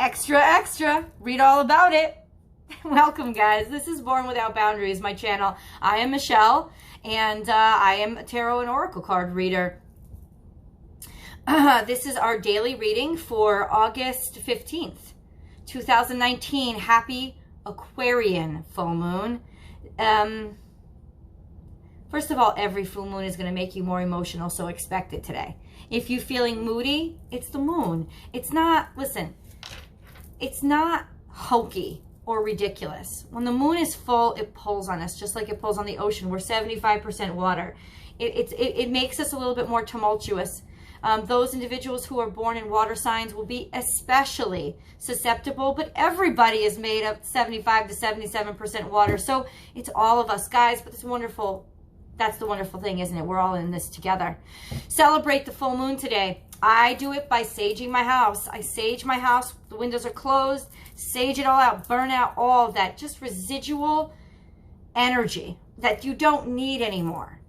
Extra, extra. Read all about it. Welcome, guys. This is Born Without Boundaries, my channel. I am Michelle, and I am a tarot and oracle card reader. This is our daily reading for August 15th, 2019. Happy Aquarian full moon. First of all, every full moon is going to make you more emotional, so expect it today. If you're feeling moody, it's the moon. It's not, listen, it's not hokey or ridiculous. When the moon is full, it pulls on us, just like it pulls on the ocean. We're 75% water. It makes us a little bit more tumultuous. Those individuals who are born in water signs will be especially susceptible, but everybody is made of 75 to 77% water. So it's all of us, guys, but it's wonderful. That's the wonderful thing, isn't it? We're all in this together. Celebrate the full moon today. I do it by saging my house. I sage my house. The windows are closed. Sage it all out. Burn out all of that. Just residual energy that you don't need anymore.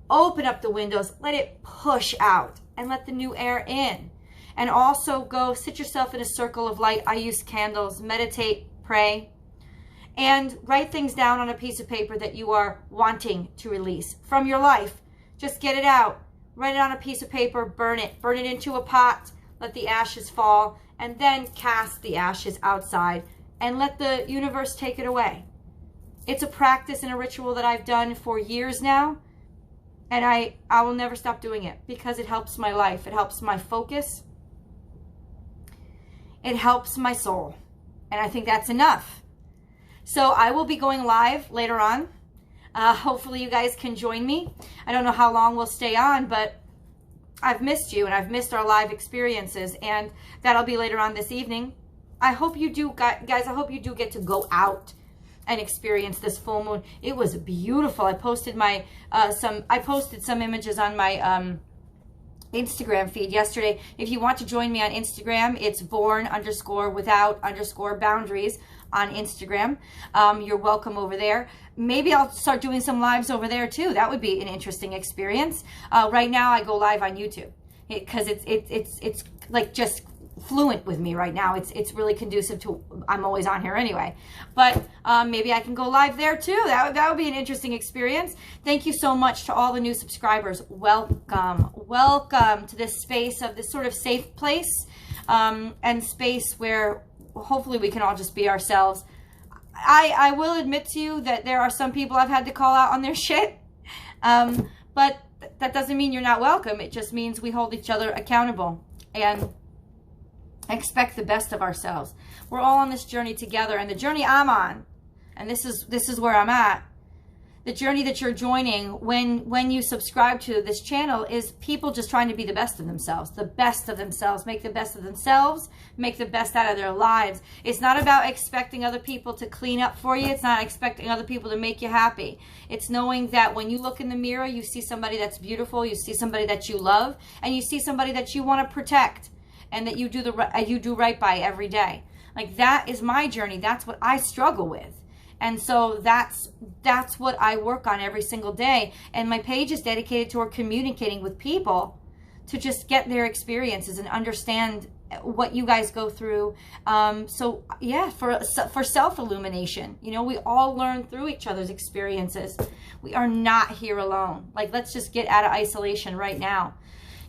Open up the windows. Let it push out and let the new air in. And also go sit yourself in a circle of light. I use candles. Meditate. Pray. And write things down on a piece of paper that you are wanting to release from your life. Just get it out. Write it on a piece of paper. Burn it. Burn it into a pot. Let the ashes fall. And then cast the ashes outside. And let the universe take it away. It's a practice and a ritual that I've done for years now. And I will never stop doing it. Because it helps my life. It helps my focus. It helps my soul. And I think that's enough. So I will be going live later on. Hopefully you guys can join me. I don't know how long we'll stay on, but I've missed you and I've missed our live experiences, and that'll be later on this evening. I hope you do, guys, I hope you do get to go out and experience this full moon. It was beautiful. I posted my some images on my Instagram feed yesterday. If you want to join me on Instagram, it's born_without_boundaries on Instagram. You're welcome over there. Maybe I'll start doing some lives over there too. That would be an interesting experience. Right now I go live on YouTube because it's like just fluent with me right now. It's really conducive to, I'm always on here anyway, but maybe I can go live there too. That would be an interesting experience. Thank you so much to all the new subscribers. Welcome to this space of this sort of safe place and space where hopefully we can all just be ourselves. I will admit to you that there are some people I've had to call out on their shit, but that doesn't mean you're not welcome. It just means we hold each other accountable and expect the best of ourselves. We're all on this journey together, and the journey I'm on, and this is where I'm at, the journey that you're joining when you subscribe to this channel is people just trying to be the best of themselves, make the best of themselves, make the best out of their lives. It's not about expecting other people to clean up for you. It's not expecting other people to make you happy. It's knowing that when you look in the mirror, you see somebody that's beautiful, you see somebody that you love, and you see somebody that you want to protect, and that you do right by every day. Like, that is my journey. That's what I struggle with. And so that's what I work on every single day. And my page is dedicated toward communicating with people to just get their experiences and understand what you guys go through. So yeah, for self-illumination, you know, we all learn through each other's experiences. We are not here alone. Like, let's just get out of isolation right now.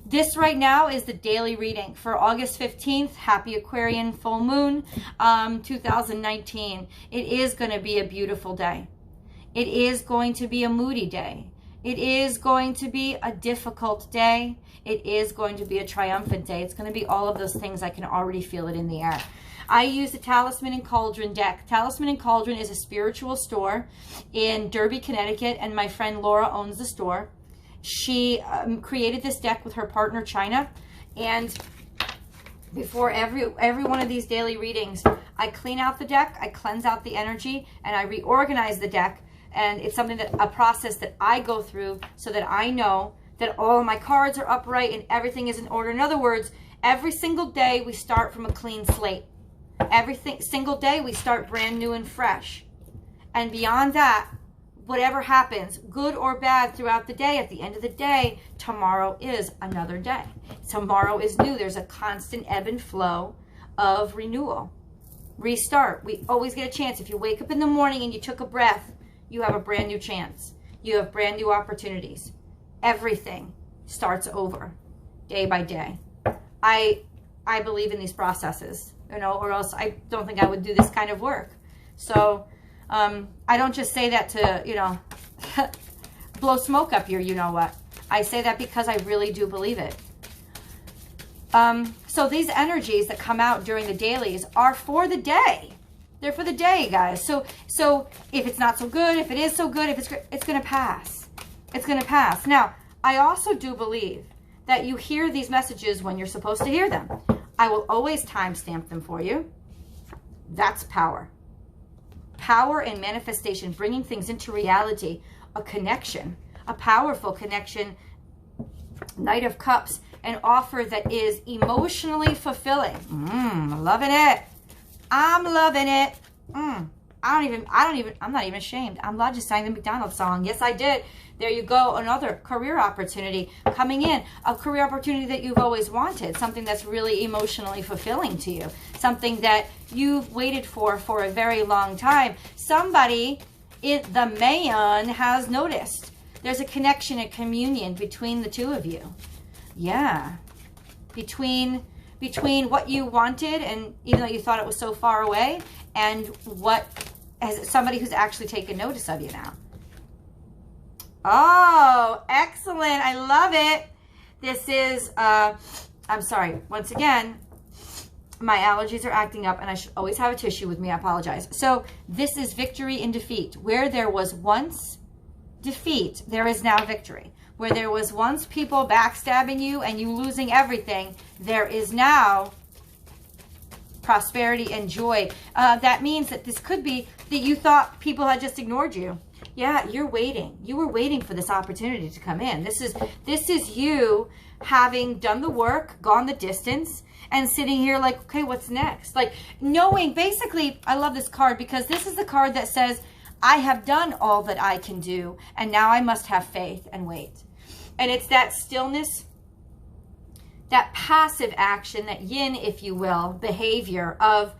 This right now is the daily reading for August 15th, Happy Aquarian Full Moon, 2019. It is going to be a beautiful day. It is going to be a moody day. It is going to be a difficult day. It is going to be a triumphant day. It's going to be all of those things. I can already feel it in the air. I use the Talisman and Cauldron deck. Talisman and Cauldron is a spiritual store in Derby, Connecticut, and my friend Laura owns the store. She created this deck with her partner, China. And before every one of these daily readings, I clean out the deck, I cleanse out the energy, and I reorganize the deck. And it's something a process that I go through so that I know that all of my cards are upright and everything is in order. In other words, every single day we start from a clean slate. Every single day we start brand new and fresh. And beyond that, whatever happens, good or bad throughout the day, at the end of the day, tomorrow is another day. Tomorrow is new. There's a constant ebb and flow of renewal, restart. We always get a chance. If you wake up in the morning and you took a breath, you have a brand new chance. You have brand new opportunities. Everything starts over day by day. I believe in these processes, you know, or else I don't think I would do this kind of work. So I don't just say that to, you know, blow smoke up your, you know what. I say that because I really do believe it. So these energies that come out during the dailies are for the day. They're for the day, guys. So if it's not so good, if it is so good, if it's going to pass. It's going to pass. Now, I also do believe that you hear these messages when you're supposed to hear them. I will always timestamp them for you. That's power. Power and manifestation, bringing things into reality, a connection, a powerful connection, Knight of Cups, an offer that is emotionally fulfilling. Loving it. I'm loving it. I'm not even ashamed. I'm glad you sang the McDonald's song. Yes, I did. There you go. Another career opportunity coming in. A career opportunity that you've always wanted. Something that's really emotionally fulfilling to you. Something that you've waited for a very long time. Somebody, the man, has noticed. There's a connection, a communion between the two of you. Yeah. Between what you wanted, and even though you thought it was so far away, and what, as somebody who's actually taken notice of you now. Oh, excellent. I love it. This is, I'm sorry. Once again, my allergies are acting up, and I should always have a tissue with me. I apologize. So this is victory in defeat. Where there was once defeat, there is now victory. Where there was once people backstabbing you and you losing everything, there is now prosperity and joy. That means that this could be that you thought people had just ignored you. Yeah, you're waiting. You were waiting for this opportunity to come in. This is you having done the work, gone the distance, and sitting here like, okay, what's next? Like knowing, basically, I love this card because this is the card that says, I have done all that I can do, and now I must have faith and wait. And it's that stillness, that passive action, that yin, if you will, behavior of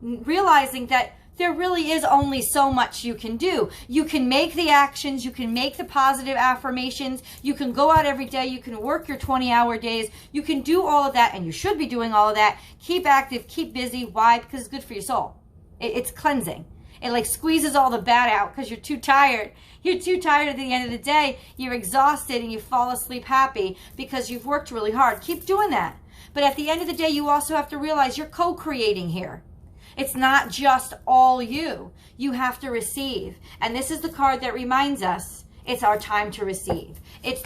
realizing that there really is only so much you can do. You can make the actions, you can make the positive affirmations, you can go out every day, you can work your 20-hour days, you can do all of that, and you should be doing all of that. Keep active, keep busy. Why? Because it's good for your soul. It's cleansing. It like squeezes all the bad out because you're too tired. You're too tired at the end of the day. You're exhausted and you fall asleep happy because you've worked really hard. Keep doing that. But at the end of the day, you also have to realize you're co-creating here. It's not just all you. You have to receive. And this is the card that reminds us it's our time to receive. It's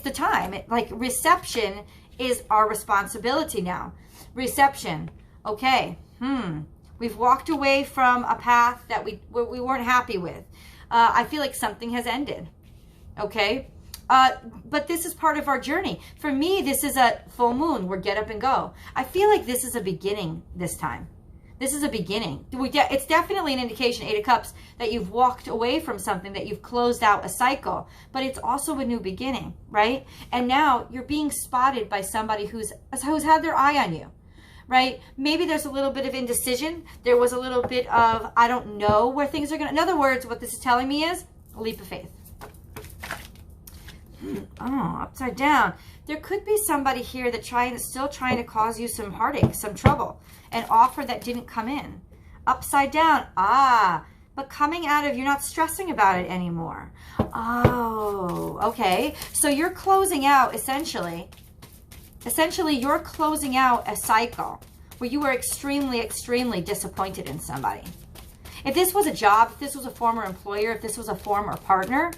the time. Like reception is our responsibility now. Reception. Okay. We've walked away from a path that we weren't happy with. I feel like something has ended. Okay? But this is part of our journey. For me, this is a full moon. We're get up and go. I feel like this is a beginning this time. This is a beginning. It's definitely an indication, 8 of Cups, that you've walked away from something, that you've closed out a cycle. But it's also a new beginning, right? And now you're being spotted by somebody who's had their eye on you. Right? Maybe there's a little bit of indecision. There was a little bit of, I don't know where things are going to... In other words, what this is telling me is a leap of faith. Oh, upside down. There could be somebody here that's still trying to cause you some heartache, some trouble. An offer that didn't come in. Upside down. But coming out of, you're not stressing about it anymore. Oh, okay. So you're closing out, essentially, you're closing out a cycle where you were extremely, extremely disappointed in somebody. If this was a job, if this was a former employer, if this was a former partner,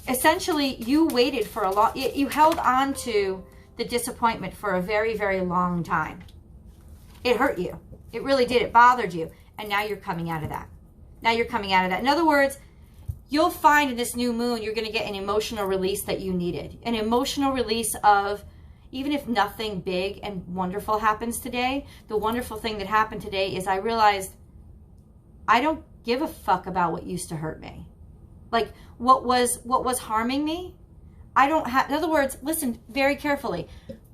essentially you waited for you held on to the disappointment for a very, very long time. It hurt you. It really did. It bothered you. And now you're coming out of that. Now you're coming out of that. In other words, you'll find in this new moon, you're going to get an emotional release that you needed. An emotional release of, even if nothing big and wonderful happens today, the wonderful thing that happened today is I realized I don't give a fuck about what used to hurt me. Like what was harming me. I don't have, in other words, listen very carefully.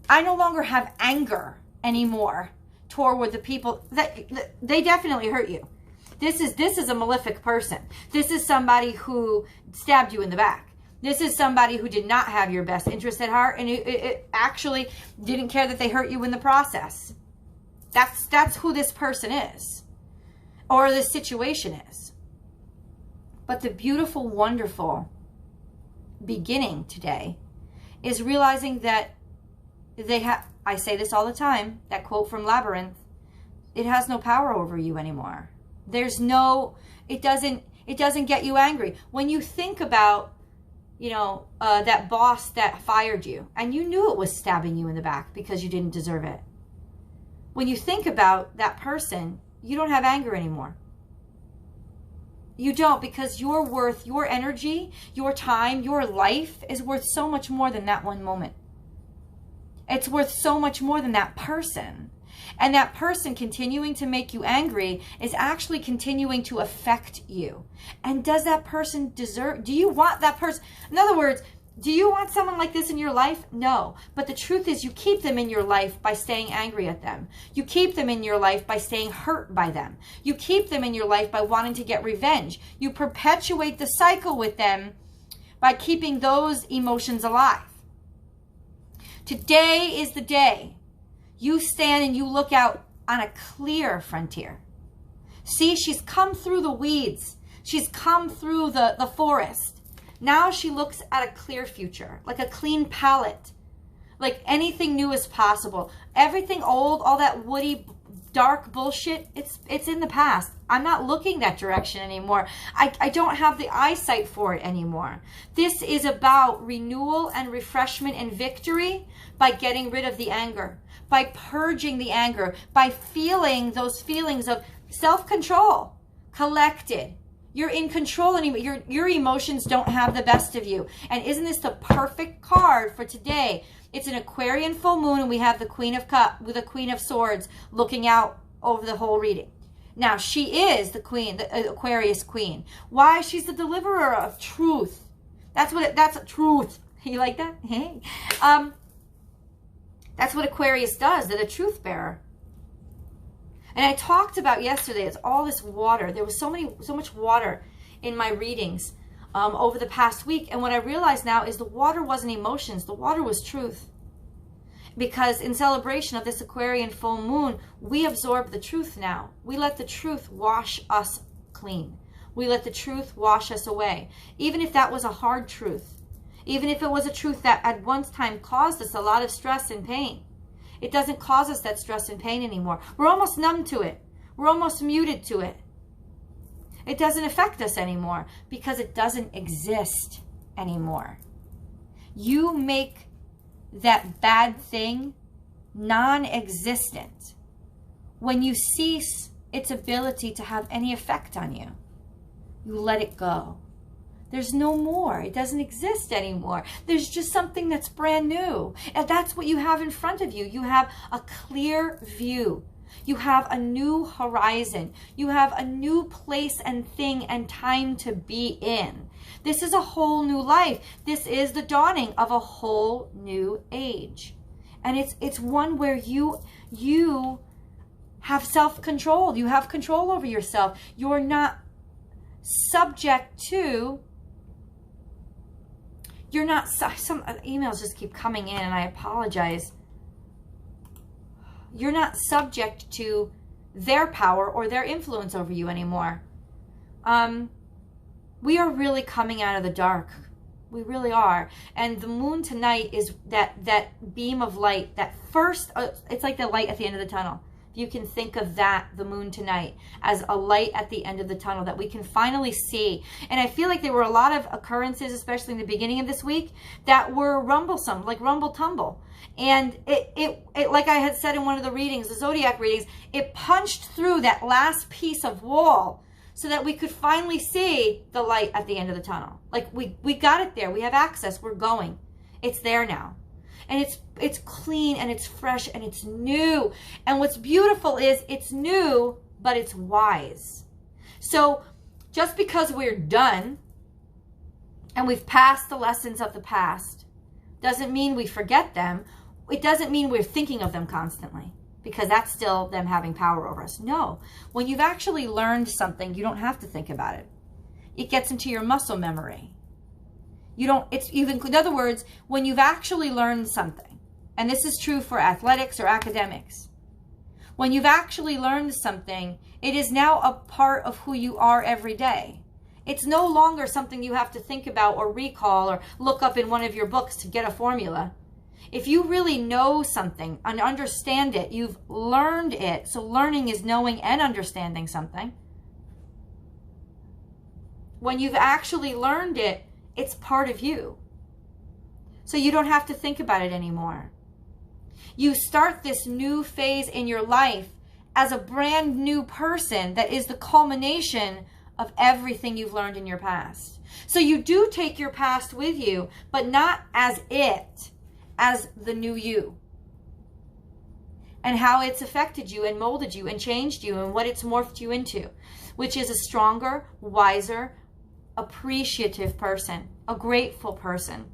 I no longer have anger anymore toward the people that they definitely hurt you. This is a malefic person. This is somebody who stabbed you in the back. This is somebody who did not have your best interest at heart, and it actually didn't care that they hurt you in the process. That's who this person is, or this situation is. But the beautiful, wonderful beginning today is realizing that they have, I say this all the time, that quote from Labyrinth, it has no power over you anymore. There's no, it doesn't get you angry. When you think about, you know, that boss that fired you, and you knew it was stabbing you in the back because you didn't deserve it. When you think about that person, you don't have anger anymore. You don't, because your worth, your energy, your time, your life is worth so much more than that one moment. It's worth so much more than that person. And that person continuing to make you angry is actually continuing to affect you. And does that person deserve, do you want that person? In other words, do you want someone like this in your life? No. But the truth is, you keep them in your life by staying angry at them. You keep them in your life by staying hurt by them. You keep them in your life by wanting to get revenge. You perpetuate the cycle with them by keeping those emotions alive. Today is the day you stand and you look out on a clear frontier. See, she's come through the weeds. She's come through the forest. Now she looks at a clear future, like a clean palette. Like anything new is possible. Everything old, all that woody, dark bullshit, it's in the past. I'm not looking that direction anymore. I don't have the eyesight for it anymore. This is about renewal and refreshment and victory by getting rid of the anger, by purging the anger, by feeling those feelings of self-control, collected. You're in control anymore. Your emotions don't have the best of you. And isn't this the perfect card for today? It's an Aquarian full moon, and we have the Queen of Cups with the Queen of Swords looking out over the whole reading. Now, she is the queen, the Aquarius queen. Why? She's the deliverer of truth. That's truth. You like that? Hey. That's what Aquarius does. They're the truth bearer. And I talked about yesterday, it's all this water. There was so much water in my readings over the past week. And what I realize now is the water wasn't emotions. The water was truth. Because in celebration of this Aquarian full moon, we absorb the truth now. We let the truth wash us clean. We let the truth wash us away. Even if that was a hard truth. Even if it was a truth that at one time caused us a lot of stress and pain. It doesn't cause us that stress and pain anymore. We're almost numb to it. We're almost muted to it. It doesn't affect us anymore because it doesn't exist anymore. You make that bad thing non-existent when you cease its ability to have any effect on you. You let it go. There's no more. It doesn't exist anymore. There's just something that's brand new. And that's what you have in front of you. You have a clear view. You have a new horizon. You have a new place and thing and time to be in. This is a whole new life. This is the dawning of a whole new age. And it's one where you have self-control. You have control over yourself. You're not subject to... You're not, some emails just keep coming in and I apologize. You're not subject to their power or their influence over you anymore. We are really coming out of the dark. We really are. And the moon tonight is that beam of light, that first, it's like the light at the end of the tunnel. You can think of that, the moon tonight, as a light at the end of the tunnel that we can finally see. And I feel like there were a lot of occurrences, especially in the beginning of this week, that were rumblesome, like rumble tumble. And it like I had said in one of the readings, the zodiac readings, it punched through that last piece of wall so that we could finally see the light at the end of the tunnel. Like we got it there. We have access. We're going. It's there now. And it's clean and it's fresh and it's new. And what's beautiful is it's new, but it's wise. So just because we're done and we've passed the lessons of the past doesn't mean we forget them. It doesn't mean we're thinking of them constantly. because that's still them having power over us. No, when you've actually learned something, you don't have to think about it. It gets into your muscle memory. You don't, it's even, in other words, when you've actually learned something, and this is true for athletics or academics, when you've actually learned something, it is now a part of who you are every day. It's no longer something you have to think about or recall or look up in one of your books to get a formula. If you really know something and understand it, you've learned it. So learning is knowing and understanding something. When you've actually learned it, it's part of you. So you don't have to think about it anymore. You start this new phase in your life as a brand new person that is the culmination of everything you've learned in your past. So you do take your past with you, but not as it, as the new you. And how it's affected you and molded you and changed you and what it's morphed you into, which is a stronger, wiser, appreciative person, a grateful person.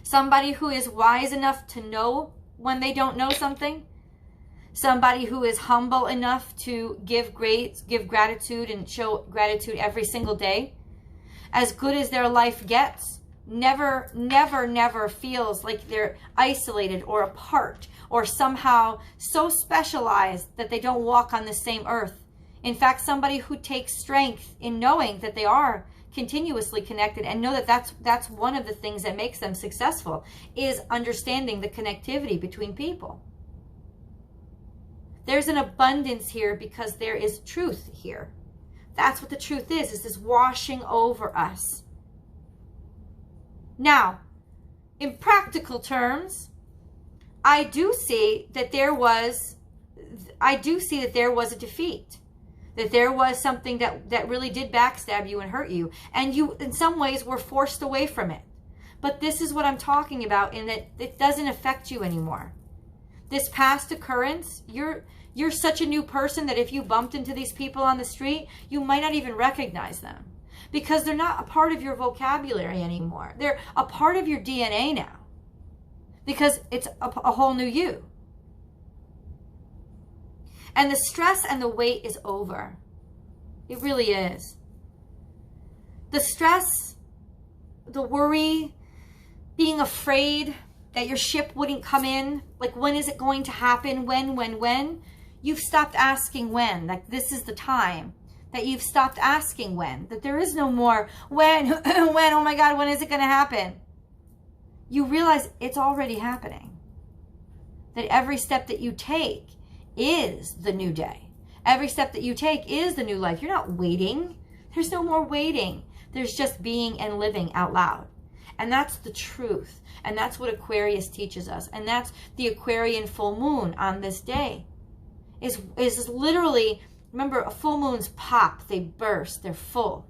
Somebody who is wise enough to know when they don't know something. Somebody who is humble enough to give gratitude and show gratitude every single day. As good as their life gets, never, never, never feels like they're isolated or apart or somehow so specialized that they don't walk on the same earth. In fact, somebody who takes strength in knowing that they are continuously connected and know that that's one of the things that makes them successful, is understanding the connectivity between people. There's an abundance here because there is truth here. That's what the truth is this washing over us. Now, in practical terms, I do see that there was a defeat. That there was something that really did backstab you and hurt you. And you, in some ways, were forced away from it. But this is what I'm talking about, in that it doesn't affect you anymore. This past occurrence, you're such a new person that if you bumped into these people on the street, you might not even recognize them. Because they're not a part of your vocabulary anymore. They're a part of your DNA now. Because it's a whole new you. And the stress and the weight is over. It really is. The stress, the worry, being afraid that your ship wouldn't come in. Like, when is it going to happen? When? You've stopped asking when. Like, this is the time that you've stopped asking when. That there is no more when, oh my God, when is it going to happen? You realize it's already happening. That every step that you take is the new day. Every step that you take is the new life. You're not waiting. There's no more waiting. There's just being and living out loud. And that's the truth. And that's what Aquarius teaches us. And that's the Aquarian full moon on this day. Is literally, remember, full moons pop, they burst, they're full,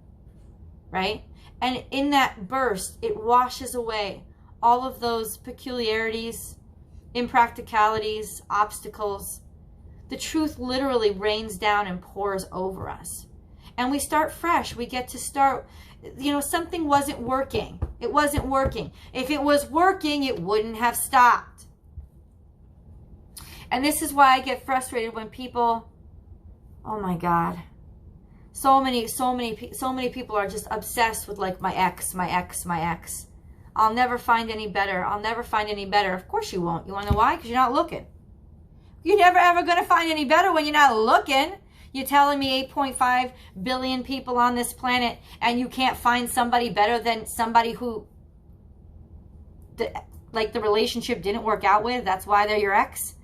right? And in that burst, it washes away all of those peculiarities, impracticalities, obstacles. The truth literally rains down and pours over us. And we start fresh. We get to start, something wasn't working. It wasn't working. If it was working, it wouldn't have stopped. And this is why I get frustrated when people, oh my God, so many people are just obsessed with, like, my ex. I'll never find any better. I'll never find any better. Of course you won't. You want to know why? Because you're not looking. You're never ever going to find any better when you're not looking. You're telling me 8.5 billion people on this planet and you can't find somebody better than somebody who, the relationship didn't work out with. That's why they're your ex.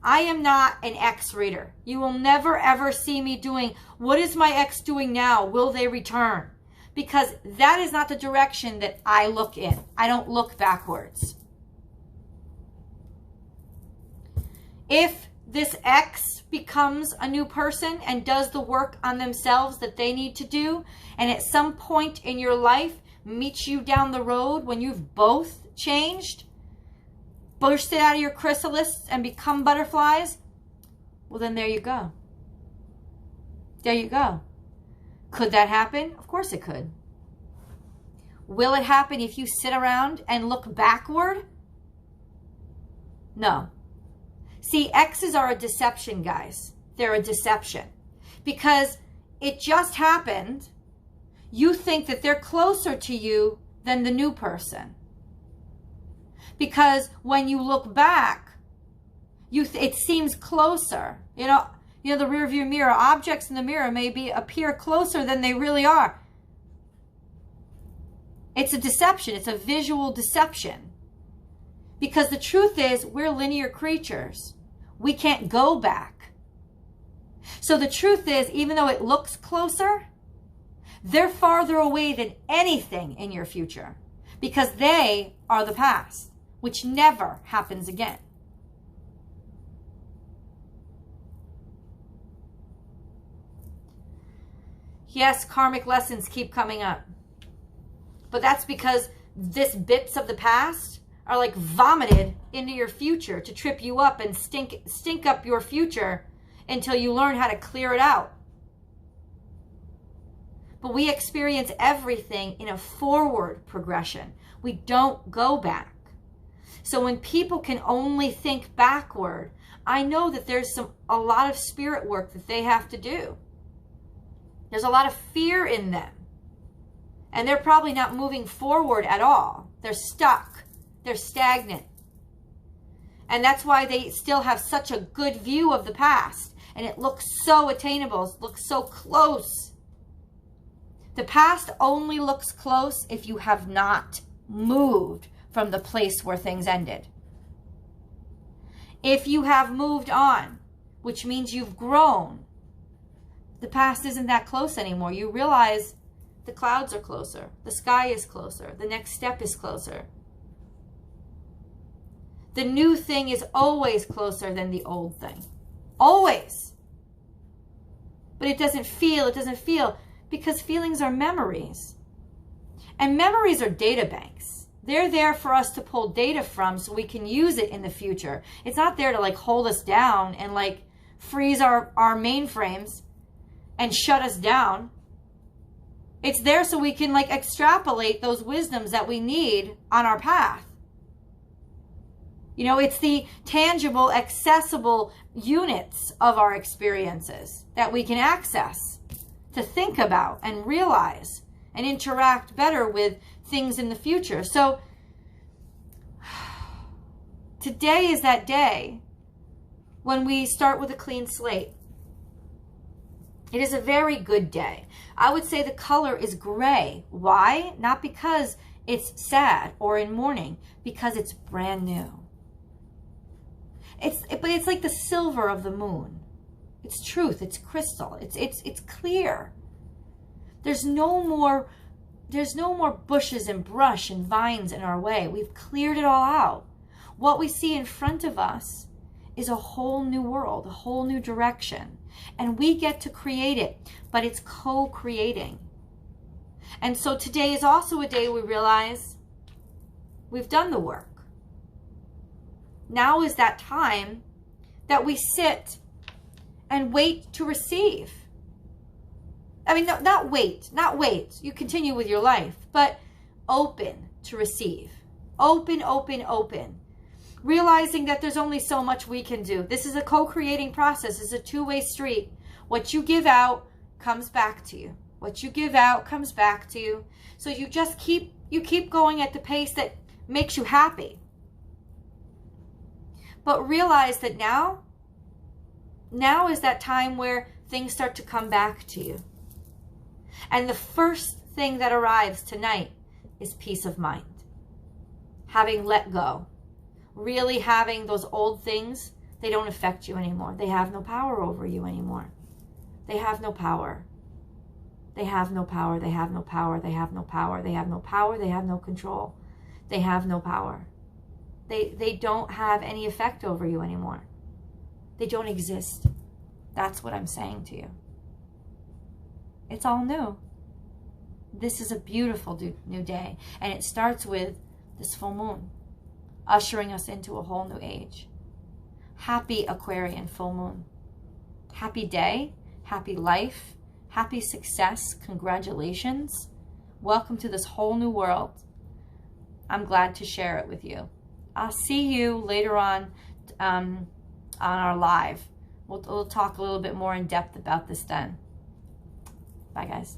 I am not an ex reader. You will never ever see me doing, what is my ex doing now? Will they return? Because that is not the direction that I look in. I don't look backwards. If this ex becomes a new person and does the work on themselves that they need to do, and at some point in your life meets you down the road when you've both changed, bursted out of your chrysalis and become butterflies, well, then there you go. There you go. Could that happen? Of course it could. Will it happen if you sit around and look backward? No. See, exes are a deception, guys. They're a deception. Because it just happened, you think that they're closer to you than the new person. Because when you look back, it seems closer. You know, the rear view mirror, objects in the mirror may appear closer than they really are. It's a deception. It's a visual deception. Because the truth is, we're linear creatures. We can't go back. So the truth is, even though it looks closer, they're farther away than anything in your future. Because they are the past, which never happens again. Yes, karmic lessons keep coming up. But that's because these bits of the past are like vomited into your future to trip you up and stink up your future until you learn how to clear it out. But we experience everything in a forward progression. We don't go back. So when people can only think backward, I know that there's a lot of spirit work that they have to do. There's a lot of fear in them. And they're probably not moving forward at all. They're stuck. They're stagnant. And that's why they still have such a good view of the past. And it looks so attainable. It looks so close. The past only looks close if you have not moved from the place where things ended. If you have moved on, which means you've grown, the past isn't that close anymore. You realize the clouds are closer. The sky is closer. The next step is closer. The new thing is always closer than the old thing. Always. But it doesn't feel, because feelings are memories. And memories are data banks. They're there for us to pull data from so we can use it in the future. It's not there to like hold us down and like freeze our mainframes and shut us down. It's there so we can like extrapolate those wisdoms that we need on our path. You know, it's the tangible, accessible units of our experiences that we can access to think about and realize and interact better with things in the future. So today is that day when we start with a clean slate. It is a very good day. I would say the color is gray. Why? Not because it's sad or in mourning, because it's brand new. But it's like the silver of the moon. It's truth. It's crystal. It's clear. There's no more bushes and brush and vines in our way. We've cleared it all out. What we see in front of us is a whole new world, a whole new direction. And we get to create it, but it's co-creating. And so today is also a day we realize we've done the work. Now is that time that we sit and wait to receive. I mean, no, not wait. You continue with your life, but open to receive. Open, open, open. Realizing that there's only so much we can do. This is a co-creating process. It's a two-way street. What you give out comes back to you. What you give out comes back to you. So you just keep going at the pace that makes you happy. But realize that now is that time where things start to come back to you. And the first thing that arrives tonight is peace of mind. Having let go. Really having those old things, they don't affect you anymore. They have no power over you anymore. They have no power. They have no power. They have no power. They have no power. They have no power. They have no control. They have no power. They don't have any effect over you anymore. They don't exist. That's what I'm saying to you. It's all new. This is a beautiful new day. And it starts with this full moon, ushering us into a whole new age. Happy Aquarian full moon. Happy day, happy life, happy success. Congratulations. Welcome to this whole new world. I'm glad to share it with you. I'll see you later on on our live. We'll talk a little bit more in depth about this then. Bye, guys.